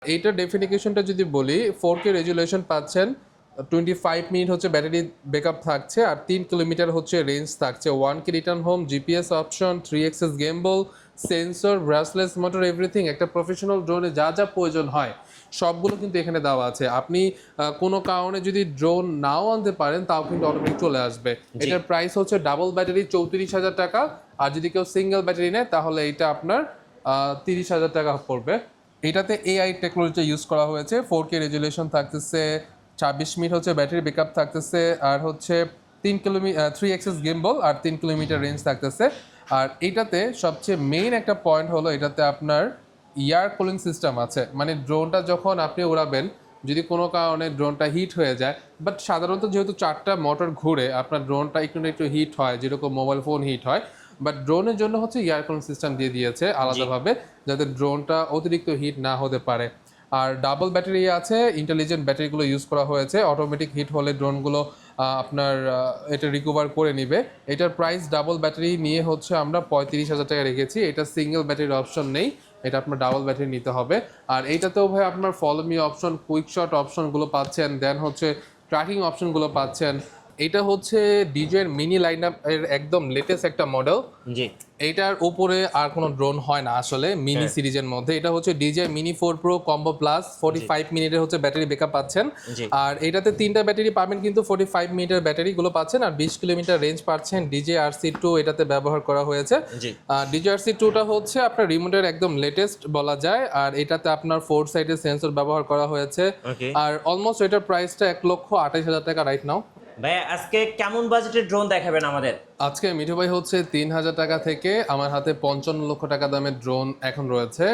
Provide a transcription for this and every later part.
এইটার ডেফিনিকেশনটা যদি বলি 4K রেজুলেশন পাচ্ছেন, 25 মিনিট হচ্ছে ব্যাটারি ব্যাকআপ থাকছে, আর 3 কিলোমিটার হচ্ছে রেঞ্জ থাকছে, 1K return home, GPS option, 3 axis গেমবল, sensor, brushless motor, everything. একটা প্রফেশনাল ড্রোনে যা যা প্রয়োজন হয় সবগুলো কিন্তু এখানে দেওয়া আছে। আপনি কোনো কারণে যদি ড্রোন নাও আনতে পারেন তাও কিন্তু অটোমেটিক চলে আসবে। এটার প্রাইস হচ্ছে ডাবল ব্যাটারি 34,000 টাকা, আর যদি কেউ সিঙ্গেল ব্যাটারি নেয় তাহলে এটা আপনার 30,000 টাকা পড়বে। এটাতে এআই টেকনোলজি ইউজ করা হয়েছে। 4K রেজুলেশন থাকতেছে, 26 মিনিট হচ্ছে ব্যাটারি ব্যাকআপ থাকতেছে, আর হচ্ছে 3 এক্সেস গেমবল, আর 3 কিলোমিটার রেঞ্জ থাকতেছে। আর এটাতে সবচেয়ে মেইন একটা পয়েন্ট হলো এটাতে আপনার এয়ার কুলিং সিস্টেম আছে। মানে ড্রোনটা যখন আপনি উড়াবেন, যদি কোনো কারণে ড্রোনটা হিট হয়ে যায়, বাট সাধারণত যেহেতু 4টা মোটর ঘুরে আপনার ড্রোনটা একটু না একটু হিট হয়, যেরকম মোবাইল ফোন হিট হয়, বাট ড্রোনের জন্য হচ্ছে এয়ার কুলিং সিস্টেম দিয়ে দিয়েছে আলাদাভাবে, যাতে ড্রোনটা অতিরিক্ত হিট না হতে পারে। আর ডাবল ব্যাটারি আছে, ইন্টেলিজেন্ট ব্যাটারিগুলো ইউজ করা হয়েছে। অটোমেটিক হিট হলে ড্রোনগুলো আপনার এটা রিকভার করে নিবে। এটার প্রাইস ডাবল ব্যাটারি নিয়ে হচ্ছে আমরা 35,000 টাকা রেখেছি। এটা সিঙ্গেল ব্যাটারির অপশন নেই, এটা আপনার ডাবল ব্যাটারি নিতে হবে। আর এইটাতেও ভাই আপনার follow me option, quick shot অপশনগুলো পাচ্ছেন, দেন হচ্ছে ট্র্যাকিং অপশনগুলো পাচ্ছেন। এটা হচ্ছে ডিজের মিনি লাইন আপ এর একদম লেটেস্ট একটা মডেল। জি, এইটার উপরে আর কোনো ড্রোন হয় না আসলে মিনি সিরিজের মধ্যে। এটা হচ্ছে DJ mini 4 pro combo plus, 45 মিনিটের হচ্ছে ব্যাটারি ব্যাকআপ পাচ্ছেন। আর এটাতে 3টা ব্যাটারি পাবেন, কিন্তু 45 মিনিটের ব্যাটারিগুলো পাচ্ছেন, আর 20 কিলোমিটার রেঞ্জ পাচ্ছেন। ডিজে RC2 এটাতে ব্যবহার করা হয়েছে। ডিজে RC2টা হচ্ছে আপনার রিমোটের একদম লেটেস্ট বলা যায়, আর এটাতে আপনার 4 সাইডের সেন্সর ব্যবহার করা হয়েছে। আর অলমোস্ট এটার প্রাইসটা 1,28,000 টাকা রাইট নাও। ভাই আজকে কেমন বাজেটের ড্রোন দেখাবেন আমাদের? আজকে মিঠু ভাই হচ্ছে 3,000 টাকা থেকে আমার হাতে 55 লক্ষ টাকা দামের ড্রোন এখন রয়েছে।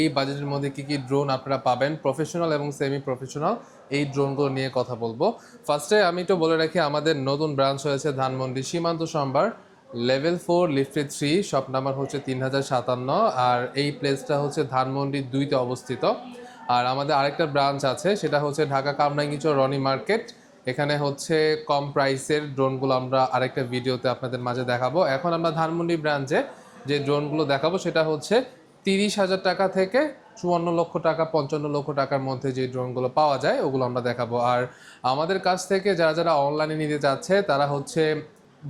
এই বাজেটের মধ্যে কি কি ড্রোন আপনারা পাবেন, প্রফেশনাল এবং সেমি প্রফেশনাল, এই ড্রোনগুলো নিয়ে কথা বলবো। ফার্স্টে আমি একটু বলে রাখি, আমাদের নতুন ব্রাঞ্চ হয়েছে ধানমন্ডি সীমান্ত সম্ভার, লেভেল 4 লিফটে 3, শপ নাম্বার হচ্ছে 3057, আর এই প্লেসটা হচ্ছে ধানমন্ডি 2তে অবস্থিত। আর আমাদের আরেকটা ব্রাঞ্চ আছে, সেটা হচ্ছে ঢাকা কামরাঙ্গীচর রনি মার্কেট। এখানে হচ্ছে কম প্রাইসের ড্রোনগুলো আমরা আরেকটা ভিডিওতে আপনাদের মাঝে দেখাবো। এখন আমরা ধানমন্ডি ব্রাঞ্চে যে ড্রোনগুলো দেখাবো সেটা হচ্ছে 30,000 টাকা থেকে 54 লক্ষ টাকা, 55 লক্ষ টাকার মধ্যে যে ড্রোনগুলো পাওয়া যায় ওগুলো আমরা দেখাবো। আর আমাদের কাছ থেকে যারা যারা অনলাইনে নিতে চাচ্ছে তারা হচ্ছে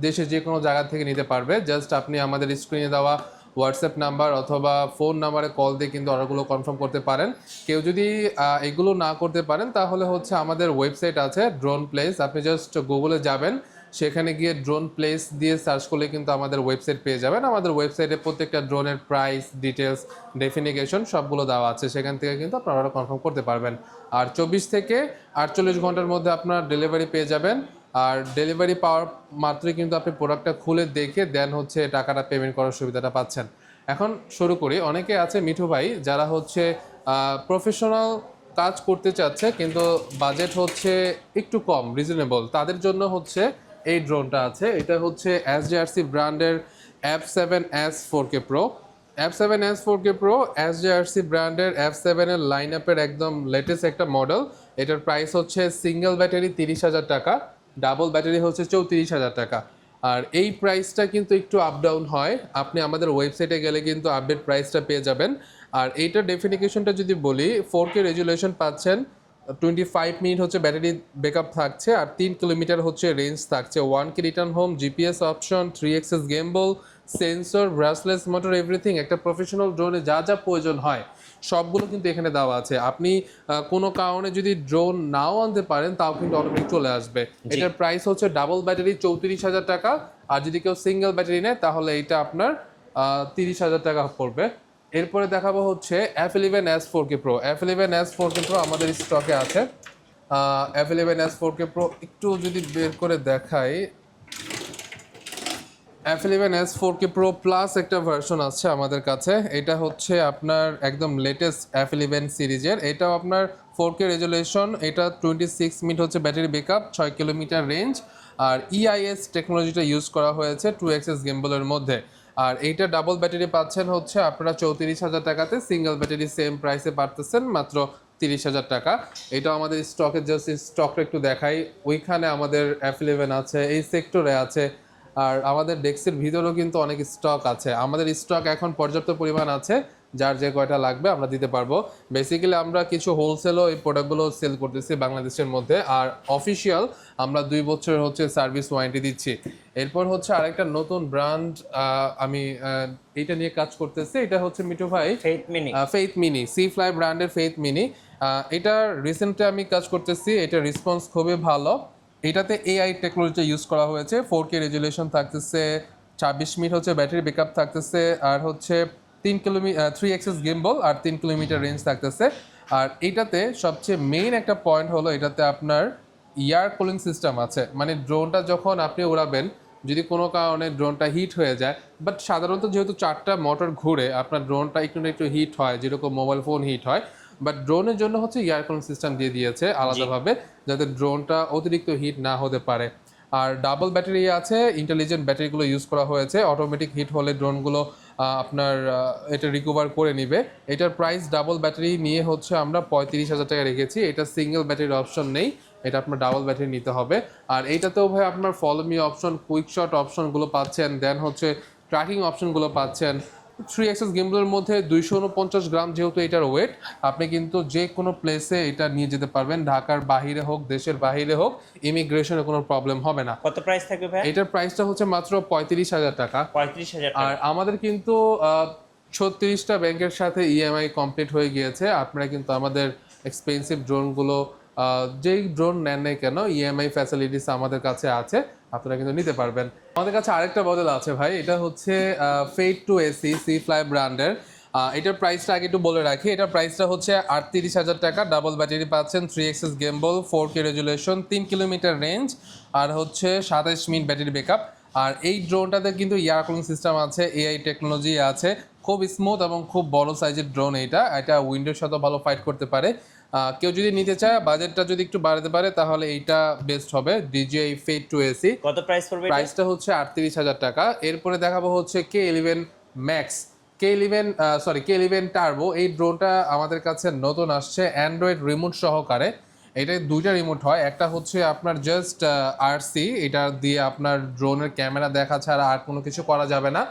দেশের যে কোনো জায়গা থেকে নিতে পারবে। জাস্ট আপনি আমাদের স্ক্রিনে দেওয়া হোয়াটসঅ্যাপ নাম্বার অথবা ফোন নাম্বারে কল দিয়ে কিন্তু অর্ডারগুলো কনফার্ম করতে পারেন। কেউ যদি এগুলো না করতে পারেন তাহলে হচ্ছে আমাদের ওয়েবসাইট আছে ড্রোন প্লেস, আপনি জাস্ট গুগলে যাবেন, সেখানে গিয়ে ড্রোন প্লেস দিয়ে সার্চ করলে কিন্তু আমাদের ওয়েবসাইট পেয়ে যাবেন। আমাদের ওয়েবসাইটে প্রত্যেকটা ড্রোনের প্রাইস, ডিটেলস, ডেফিনিকেশন সবগুলো দেওয়া আছে, সেখান থেকে কিন্তু আপনারা অর্ডার কনফার্ম করতে পারবেন। আর 24 থেকে 48 ঘন্টার মধ্যে আপনার ডেলিভারি পেয়ে যাবেন। আর ডেলিভারি পাওয়ার মাত্রই কিন্তু আপনি প্রোডাক্টটা খুলে দেখে দেন হচ্ছে টাকাটা পেমেন্ট করার সুবিধাটা পাচ্ছেন। এখন শুরু করি। অনেকে আছে মিঠু ভাই যারা হচ্ছে প্রফেশনাল কাজ করতে চাচ্ছে কিন্তু বাজেট হচ্ছে একটু কম, রিজনেবল, তাদের জন্য হচ্ছে এই ড্রোনটা আছে। এটা হচ্ছে SJRC ব্র্যান্ডের F7S 4K Pro। F7S 4K Pro SJRC ব্র্যান্ডের F7 এর লাইন আপের একদম লেটেস্ট একটা মডেল। এটার প্রাইস হচ্ছে সিঙ্গেল ব্যাটারি 30,000 টাকা, ডাবল ব্যাটারি হচ্ছে 34,000 টাকা। আর এই প্রাইসটা কিন্তু একটু আপ ডাউন হয়, আপনি আমাদের ওয়েবসাইটে গেলে কিন্তু আপডেট প্রাইসটা পেয়ে যাবেন। আর এইটার ডেফিনিকেশনটা যদি বলি 4K রেজুলেশন পাচ্ছেন, 25 মিনিট হচ্ছে ব্যাটারি ব্যাকআপ থাকছে, আর 3 কিলোমিটার হচ্ছে রেঞ্জ থাকছে, 1K return home, GPS option, 3 axis গেমবল, sensor, brushless motor, everything. একটা প্রফেশনাল ড্রোনে যা যা প্রয়োজন হয় সবগুলো কিন্তু এখানে দেওয়া আছে। আপনি কোনো কারণে যদি ড্রোন নাও আনতে পারেন তাও কিন্তু অটোমেটিক চলে আসবে। এটার প্রাইস হচ্ছে ডাবল ব্যাটারি 34,000 টাকা, আর যদি কেউ সিঙ্গেল ব্যাটারি নেয় তাহলে এটা আপনার 30,000 টাকা পড়বে। এরপরে দেখাবো হচ্ছে F11S 4K Pro। F11S 4K Pro আমাদের স্টকে আছে। F11S 4K Pro একটু যদি বের করে দেখাই, F11S 4K Pro প্লাস একটা ভার্সন আছে আমাদের কাছে। এটা হচ্ছে আপনার একদম লেটেস্ট F11 সিরিজের। এটাও আপনার 4K রেজুলেশন, এটা 26 মিনিট হচ্ছে ব্যাটারি ব্যাকআপ, 6 কিলোমিটার রেঞ্জ, আর EIS টেকনোলজিটা ইউজ করা হয়েছে 2 এক্সেস গেমবলের মধ্যে। আর এইটা ডাবল ব্যাটারি পাচ্ছেন হচ্ছে আপনারা 34,000 টাকাতে, সিঙ্গেল ব্যাটারি সেম প্রাইসে পারতেছেন মাত্র 30,000 টাকা। এটা আমাদের স্টকে, জাস্ট স্টকটা একটু দেখাই। ওইখানে আমাদের F11 আছে, এই সেক্টরে আছে, আর আমাদের ডেস্কের ভিতরেও কিন্তু অনেক স্টক আছে। আমাদের স্টক এখন পর্যাপ্ত পরিমাণ আছে, যার যে কয়টা লাগবে আমরা দিতে পারবো। বেসিক্যালি আমরা কিছু হোলসেলও এই প্রোডাক্টগুলো সেল করতেছি বাংলাদেশের মধ্যে, আর অফিসিয়াল আমরা 2 বছর হচ্ছে সার্ভিস ওয়ারেন্টি দিচ্ছি। এরপর হচ্ছে আরেকটা নতুন ব্র্যান্ড আমি এইটা নিয়ে কাজ করতেছি, এটা হচ্ছে মিঠু ভাই ফেইথ মিনি সি ফ্লাই ব্র্যান্ডের ফেইথ মিনি। এটা রিসেন্টলি আমি কাজ করতেছি, এটা রেসপন্স খুবই ভালো। এটাতে এআই টেকনোলজি ইউজ করা হয়েছে, 4K রেজুলেশন থাকতেছে, 26 মিনিট হচ্ছে ব্যাটারি ব্যাকআপ থাকতেছে, আর হচ্ছে 3 এক্সেস গিম্বল আর 3 কিলোমিটার রেঞ্জ থাকতেছে। আর এটাতে সবচেয়ে মেইন একটা পয়েন্ট হলো এটাতে আপনার এয়ার কুলিং সিস্টেম আছে, মানে ড্রোনটা যখন আপনি উড়াবেন যদি কোনো কারণে ড্রোনটা হিট হয়ে যায়, বাট সাধারণত যেহেতু 4টা মোটর ঘুরে আপনার ড্রোনটা একটু না একটু হিট হয়, যেরকম মোবাইল ফোন হিট হয়, বাট ড্রোনের জন্য হচ্ছে এয়ার কুলিং সিস্টেম দিয়ে দিয়েছে আলাদাভাবে, যাতে ড্রোনটা অতিরিক্ত হিট না হতে পারে। আর ডাবল ব্যাটারি আছে, ইন্টেলিজেন্ট ব্যাটারিগুলো ইউজ করা হয়েছে, অটোমেটিক হিট হলে ড্রোনগুলো আপনার এটা রিকভার করে নিবে। এটার প্রাইস ডাবল ব্যাটারি নিয়ে হচ্ছে আমরা 35,000 টাকা রেখেছি। এটা সিঙ্গেল ব্যাটারির অপশন নেই, এটা আপনার ডাবল ব্যাটারি নিতে হবে। আর এইটাতেও ভাই আপনার follow me option, quick shot অপশনগুলো পাচ্ছেন, দেন হচ্ছে ট্র্যাকিং অপশনগুলো পাচ্ছেন। 3 এক্সেস গিম্বলের মধ্যে 249 গ্রাম যেহেতু এটার ওয়েট, আপনি কিন্তু যে কোনো প্লেসে এটা নিয়ে যেতে পারবেন, ঢাকার বাহিরে হোক দেশের বাহিরে হোক, ইমিগ্রেশনে কোনো প্রবলেম হবে না। কত প্রাইস থাকবে ভাই? এটার প্রাইসটা হচ্ছে মাত্র 35,000 টাকা। 35,000 টাকা। আর আমাদের কিন্তু 36টা ব্যাংকের সাথে ইএমআই কমপ্লিট হয়ে গিয়েছে। আপনারা কিন্তু আমাদের এক্সপেন্সিভ ড্রোনগুলো যেই ড্রোন নেন নাই কেন, ইএমআই ফ্যাসিলিটিস আমাদের কাছে আছে, আপনারা কিন্তু নিতে পারবেন। আমাদের কাছে আরেকটা মডেল আছে ভাই, এটা হচ্ছে fate to AC C fly ব্র্যান্ডের। এটার প্রাইসটা আগে একটু বলে রাখি, এটার প্রাইসটা হচ্ছে 38,000 টাকা। ডাবল ব্যাটারি পাচ্ছেন, 3 axis gimbal, 4K resolution, 3 kilometre range, আর হচ্ছে 27 মিনিট ব্যাটারি ব্যাকআপ। আর এই ড্রোনটাতে কিন্তু এয়ার কুলিং সিস্টেম আছে, এআই টেকনোলজি আছে, খুব স্মুথ এবং খুব বড় সাইজের ড্রোন। এটা উইন্ডোর সাথে ভালো ফাইট করতে পারে। কেউ যদি নিতে চায়, বাজেটটা যদি একটু বাড়াতে পারে, তাহলে এইটা বেস্ট হবে, DJI ফেইট টু এসি। কত প্রাইস পড়বে? প্রাইসটা হচ্ছে 38,000 টাকা। এরপরে দেখাবো হচ্ছে K11 ম্যাক্স, K11 টার্বো। এই ড্রোনটা আমাদের কাছে নতুন আসছে, অ্যান্ড্রয়েড রিমোট সহকারে। এটা 2টা রিমোট হয়, একটা হচ্ছে আপনার জাস্ট আরসি, এটা দিয়ে আপনার ড্রোনের ক্যামেরা দেখা ছাড়া আর কোনো কিছু করা যাবে না।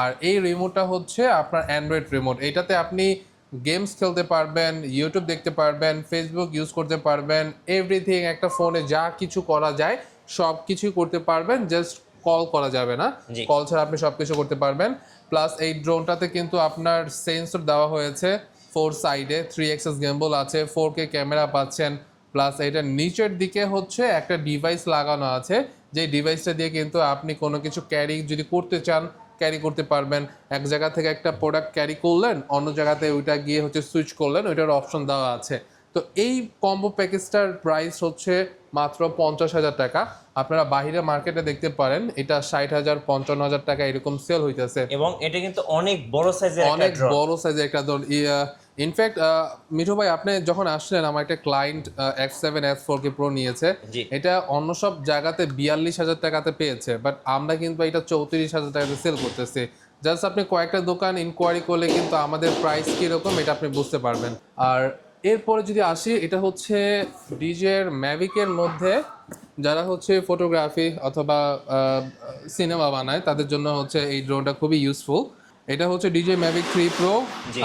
আর এই রিমোটটা হচ্ছে আপনার অ্যান্ড্রয়েড রিমোট, এটাতে আপনি গেমস খেলতে পারবেন, ইউটিউব দেখতে পারবেন, ফেসবুক ইউজ করতে পারবেন, এভরিথিং। একটা ফোনে যা কিছু করা যায় সব কিছুই করতে পারবেন, জাস্ট কল করা যাবে না, কল ছাড়া আপনি সব কিছু করতে পারবেন। প্লাস এই ড্রোনটাতে কিন্তু আপনার সেন্সর দেওয়া হয়েছে 4 সাইডে, 3 এক্সেস গিম্বল আছে, 4K ক্যামেরা পাচ্ছেন। প্লাস এটা নিচের দিকে হচ্ছে একটা ডিভাইস লাগানো আছে, যে ডিভাইসটা দিয়ে কিন্তু আপনি কোনো কিছু ক্যারি যদি করতে চান ক্যারি করতে পারবেন। এক জায়গা থেকে একটা প্রোডাক্ট ক্যারি করলেন, অন্য জায়গাতে ওইটা গিয়ে হচ্ছে সুইচ করলেন, ওইটার অপশন দেওয়া আছে। তো এই কম্বো প্যাকেজটার প্রাইস হচ্ছে মাত্র 50,000 টাকা। আপনারা বাইরে মার্কেটে দেখতে পারেন এটা 60,000 55,000 টাকা এরকম সেল হইতেছে। এবং এটা কিন্তু অনেক বড় সাইজের একটা ড্রোন। ইনফ্যাক্ট মিঠু ভাই, আপনি যখন আসলেন, আমার একটা ক্লায়েন্ট F7 S4K Pro নিয়েছে, এটা অন্য সব জায়গাতে 42,000 টাকাতে পেয়েছে, বাট আমরা কিন্তু এটা 34,000 টাকাতে সেল করতেছি। জাস্ট আপনি কয়েকটা দোকান ইনকোয়ারি করলে কিন্তু আমাদের প্রাইস কীরকম এটা আপনি বুঝতে পারবেন। আর এরপরে যদি আসি, এটা হচ্ছে ডিজের ম্যাভিকের মধ্যে, যারা হচ্ছে ফটোগ্রাফি অথবা সিনেমা বানায় তাদের জন্য হচ্ছে এই ড্রোনটা খুবই ইউজফুল। এটা হচ্ছে DJI Mavic 3 Pro,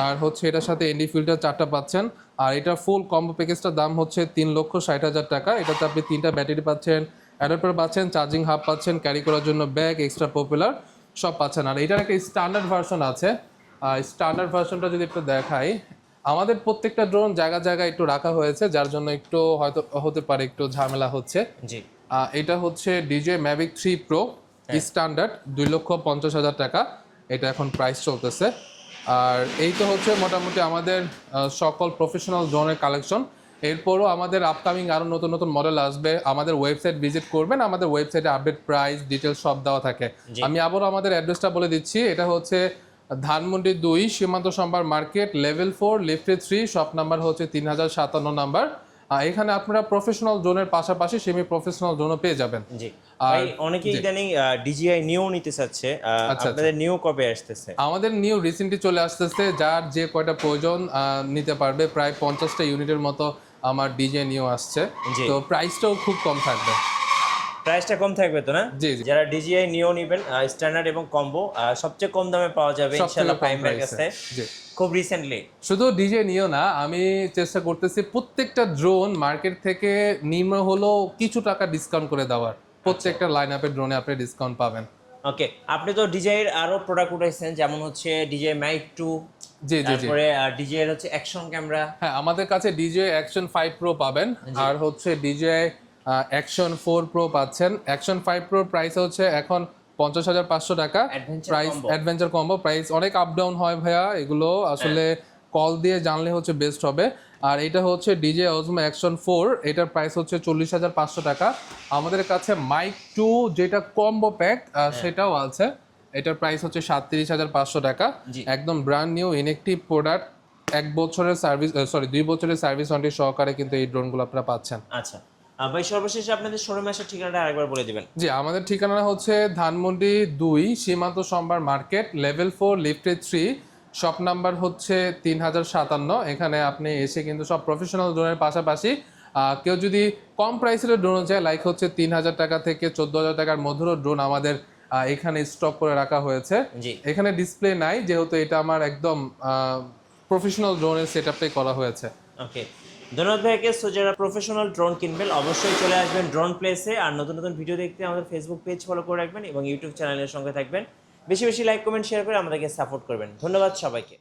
আর হচ্ছে এটার সাথে ND ফিল্টার 4টা পাচ্ছেন। আর এটা ফুল কম্বো প্যাকেজটার দাম হচ্ছে 3,60,000 টাকা। এটাতে আপনি 3টা ব্যাটারি পাচ্ছেন, অ্যাডাপ্টার পাচ্ছেন, চার্জিং হাব পাচ্ছেন, ক্যারি করার জন্য ব্যাগ, এক্সট্রা পপুলার সব পাচ্ছেন। আর এটার একটা স্ট্যান্ডার্ড ভার্সন আছে, স্ট্যান্ডার্ড ভার্সনটা যদি একটু দেখাই, আমাদের প্রত্যেকটা ড্রোন জায়গা জায়গায় একটু রাখা হয়েছে, যার জন্য একটু হয়তো হতে পারে একটু ঝামেলা হচ্ছে। এটা হচ্ছে DJI Mavic 3 Pro স্ট্যান্ডার্ড, 2,50,000 টাকা এটা এখন প্রাইস চলতেছে। আর এই তো হচ্ছে মোটামুটি আমাদের সকল প্রফেশনাল ড্রোনের কালেকশন। এরপরও আমাদের আপকামিং আরও নতুন নতুন মডেল আসবে, আমাদের ওয়েবসাইট ভিজিট করবেন, আমাদের ওয়েবসাইটে আপডেট প্রাইস ডিটেলস সব দেওয়া থাকে। আমি আবারও আমাদের অ্যাড্রেসটা বলে দিচ্ছি, এটা হচ্ছে ধানমন্ডি 2 সীমান্ত সম্ভার মার্কেট, লেভেল 4 লিফটে 3, শপ নাম্বার হচ্ছে 3057 নাম্বার। এখানে আপনারা প্রফেশনাল ড্রোনের পাশাপাশি সেমি প্রফেশনাল ড্রোনও পেয়ে যাবেন। ভাই অনেকেই ইদানিং DJI নিউ নিতে চাচ্ছে, আপনাদের নিউ কবে আসতেছে? আমাদের নিউ রিসেন্টলি চলে আসতেছে, যার যে কয়টা প্রয়োজন নিতে পারবে, প্রায় 50টা ইউনিটের মতো আমার DJI নিউ আসছে, তো প্রাইসটাও খুব কম থাকবে। প্রাইসটা কম থাকবে তো না? জি জি যারা DJI নিও নেবেন স্ট্যান্ডার্ড এবং কম্বো সবচেয়ে কম দামে পাওয়া যাবে ইনশাআল্লাহ প্রাইম ভাইয়ের কাছে। জি খুব রিসেন্টলি শুধু ডিজে নিও না, আমি চেষ্টা করতেছি প্রত্যেকটা ড্রোন মার্কেট থেকে নিম্ন হলেও কিছু টাকা ডিসকাউন্ট করে দেওয়ার। প্রত্যেকটা লাইন আপের ড্রোনে আপনি ডিসকাউন্ট পাবেন। ওকে, আপনি তো DJI এর আরো প্রোডাক্ট উঠাইছেন, যেমন হচ্ছে DJI Mic 2, জি জি জি তারপরে DJI এর হচ্ছে অ্যাকশন ক্যামেরা। হ্যাঁ, আমাদের কাছে DJI অ্যাকশন 5 প্রো পাবেন, আর হচ্ছে DJI অ্যাকশন 4 প্রো পাচ্ছেন। অ্যাকশন 5 প্রো প্রাইস হচ্ছে এখন 50,500 টাকা। প্রাইস অ্যাডভেঞ্চার কম্বো প্রাইস অনেক আপ ডাউন হয় ভাইয়া, এগুলো আসলে কল দিয়ে জানলে হচ্ছে বেস্ট হবে। আর এটা হচ্ছে DJI Osmo অ্যাকশন 4, এটার প্রাইস হচ্ছে 40,500 টাকা। আমাদের কাছে মাইক 2 যেটা কম্বো প্যাক সেটাও আছে, এটার প্রাইস হচ্ছে 37,500 টাকা। একদম ব্র্যান্ড নিউ ইনএক্টিভ প্রোডাক্ট, 2 বছরের সার্ভিস ওয়ারেন্টি সহকারে কিন্তু এই ড্রোনগুলো আপনারা পাচ্ছেন। আচ্ছা ভাই, সর্বশেষে আপনাদের শোরুমে আসার ঠিকানাটা আরেকবার বলে দিবেন। জি, আমাদের ঠিকানা হচ্ছে ধানমন্ডি 2, সীমান্ত সম্ভার মার্কেট, লেভেল 4, লিফটে 3, শপ নাম্বার হচ্ছে 3057। এখানে আপনি এসে কিন্তু সব প্রফেশনাল ড্রোনের পাশাপাশি কেউ যদি কম প্রাইসের ড্রোন চায়, লাইক হচ্ছে 3,000 টাকা থেকে 14,000 টাকার মধ্যেও ড্রোন আমাদের এখানে স্টক করে রাখা হয়েছে। এখানে ডিসপ্লে নাই, যেহেতু এটা আমার একদম প্রফেশনাল ড্রোনের সেটআপটাই করা হয়েছে। ওকে, ধন্যবাদ ভাইকে। সো যারা প্রফেশনাল ড্রোন কিনবেন অবশ্যই চলে আসবেন ড্রোন প্লেসে। আর নতুন নতুন ভিডিও দেখতে আমাদের ফেসবুক পেজ ফলো করে রাখবেন এবং ইউটিউব চ্যানেলের সঙ্গে থাকবেন। বেশি বেশি লাইক কমেন্ট শেয়ার করে আমাদেরকে সাপোর্ট করবেন। ধন্যবাদ সবাইকে।